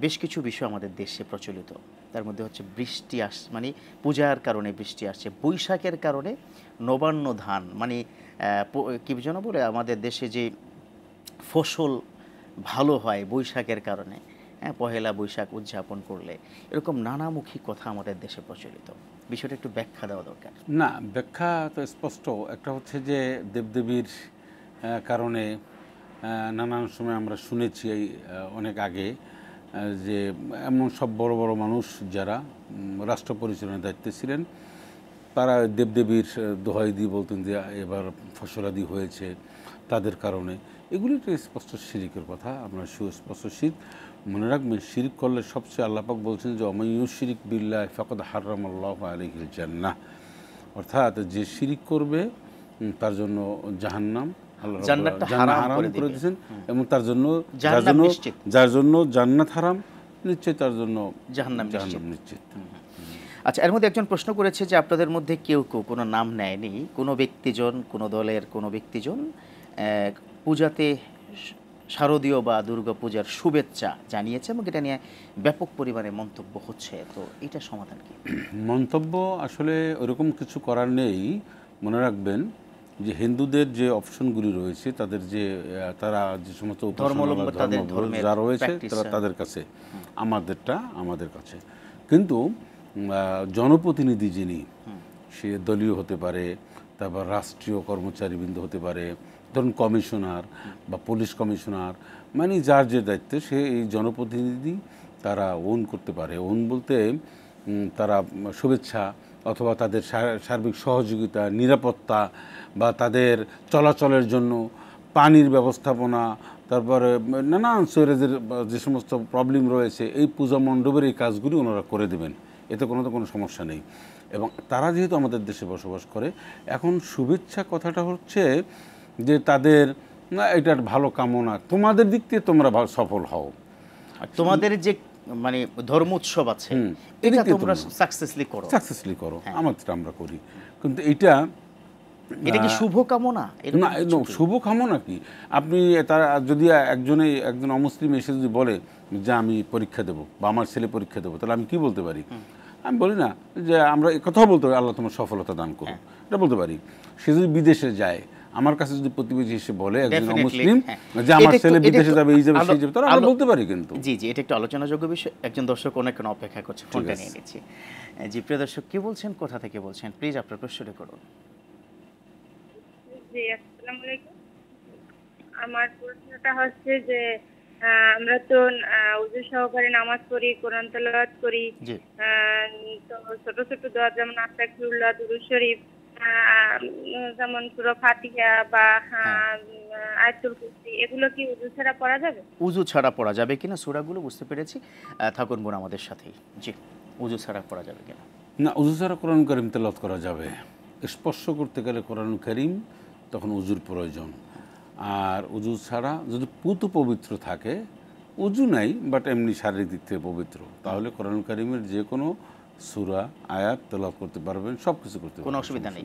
বেশ কিছু বিষয় আমাদের দেশে প্রচলিত। তার মধ্যে হচ্ছে বৃষ্টি মানে পূজার কারণে বৃষ্টি আসছে, বৈশাখের কারণে নবান্ন ধান মানে কি যেন বলে আমাদের দেশে যে ফসল ভালো হয় বৈশাখের কারণে, হ্যাঁ, পহেলা বৈশাখ উদযাপন করলে, এরকম নানামুখী কথা আমাদের দেশে প্রচলিত। বিষয়টা একটু ব্যাখ্যা দেওয়া দরকার। না, ব্যাখ্যা তো স্পষ্ট। একটা হচ্ছে যে দেবদেবীর কারণে নানান সময় আমরা শুনেছি এই অনেক আগে যে এমন সব বড় বড় মানুষ যারা রাষ্ট্র পরিচালনার দায়িত্বে ছিলেন, তারা দেবদেবীর দোহাই দিয়ে বলতেন যে এবার ফসলাদি হয়েছে তাদের কারণে। এগুলি একটা স্পষ্ট শিরিকের কথা, আমরা সুস্পষ্ট শিরক। মনে রাখবেন, শিরিক করলে সবচেয়ে আল্লাহ পাক বলছেন যে অমাইয়ু শিরিক বিল্লাহ ফাকাদ হারামাল্লাহু আলাইহিল জান্নাহ, অর্থাৎ যে শিরিক করবে তার জন্য জাহান্নাম আল্লাহ হারাম করে দিয়েছেন, এবং তার জন্য যার জন্য জান্নাত হারাম নিশ্চয় তার জন্য জাহান্নাম নিশ্চিত। আচ্ছা, এর মধ্যে একজন প্রশ্ন করেছে যে আপনাদের মধ্যে কেউ কোনো নাম নেয়নি, কোনো ব্যক্তিজন, কোনো দলের কোনো ব্যক্তিজন পূজাতে শারদীয় বা দুর্গা পূজার শুভেচ্ছা জানিয়েছে এবং এটা নিয়ে ব্যাপক পরিমাণে মন্তব্য হচ্ছে, তো এটা সমাধান কি? মন্তব্য আসলে ওরকম কিছু করার নেই। মনে রাখবেন যে হিন্দুদের যে অপশনগুলি রয়েছে, তাদের যে তারা যে সমস্ত যা রয়েছে তাদের কাছে, আমাদেরটা আমাদের কাছে। কিন্তু জনপ্রতিনিধি যিনি, সে দলীয় হতে পারে, তারপর রাষ্ট্রীয় কর্মচারীবৃন্দ হতে পারে, ধরুন কমিশনার বা পুলিশ কমিশনার, মানে যার যে দায়িত্বে সে এই জনপ্রতিনিধি তারা ওন করতে পারে। ওন বলতে তারা শুভেচ্ছা অথবা তাদের সার্বিক সহযোগিতা, নিরাপত্তা বা তাদের চলাচলের জন্য পানির ব্যবস্থাপনা, তারপরে নানান সুয়েরেজের যে সমস্ত প্রবলেম রয়েছে, এই পূজা মণ্ডপের এই কাজগুলি ওনারা করে দেবেন, এতে কোনো সমস্যা নেই। এবং তারা যেহেতু আমাদের দেশে বসবাস করে, এখন শুভেচ্ছা কথাটা হচ্ছে যে তাদের এটার ভালো কামনা, তোমাদের দিক থেকে তোমরা সফল হও, তোমাদের যে মানে ধর্ম উৎসব আছে এটা তোমরা সাকসেসফুলি করো, আমাদেরটা আমরা করি। কিন্তু এটা কি শুভ কামনা? না, শুভ কামনা কি? আপনি তারা যদি একজন অমুসলিম এসে যদি বলে যে আমি পরীক্ষা দেবো বা আমার ছেলে পরীক্ষা দেবো, তাহলে আমি কি বলতে পারি? আমি বলি না যে আমরা কথাও বলতে পারি আল্লাহ তোমার সফলতা দান করুন, এটা বলতে পারি। সে যদি বিদেশে যায়, আমার কাছে যদি প্রতিবেশী এসে বলে একজন মুসলিম যে আমার ছেলে বিদেশে যাবে, এই যাবে, সেই যাবে, তাহলে আমরা বলতে পারি। কিন্তু জি এটা একটু আলোচনাযোগ্য বিষয়। একজন দর্শক অনেক অপেক্ষা করছে, ফোনটা নিয়ে নিচ্ছি। জি, প্রিয় দর্শক, কি বলছেন, কোথা থেকে বলছেন? প্লিজ আপনার প্রশ্নটা করুন। জি, আসসালামু আলাইকুম। আমার প্রশ্নটা হচ্ছে যে আমরা তো ওযু সহকারে নামাজ পড়ি, কোরআন তেলাওয়াত করি, তো ছোট ছোট দোয়া যেমন আস্তাগফিরুল্লাহ, দুরূদ শরীফ, যেমন সূরা ফাতিহা বা আয়াতুল কুরসি, এগুলো কি ওযু ছাড়া পড়া যাবে? ওযু ছাড়া পড়া যাবে কিনা সূরাগুলো বুঝতে পেরেছি। থাকুন বোন আমাদের সাথেই। জি, ওযু ছাড়া পড়া যাবে কিনা? না, ওযু ছাড়া কোরআন কারীম তেলাওয়াত করা যাবে। স্পর্শ করতে গেলে কোরআন কারীম তখন ওযুর প্রয়োজন। আর ওযু ছাড়া যদি পুতু পবিত্র থাকে, ওযু নাই বাট এমনি শারীরিক দিক থেকে পবিত্র, তাহলে কোরআন কারীমের যে কোনো সূরা আয়াত তেলাওয়াত করতে পারবেন, সব কিছু করতে পারবেন, কোনো অসুবিধা নেই।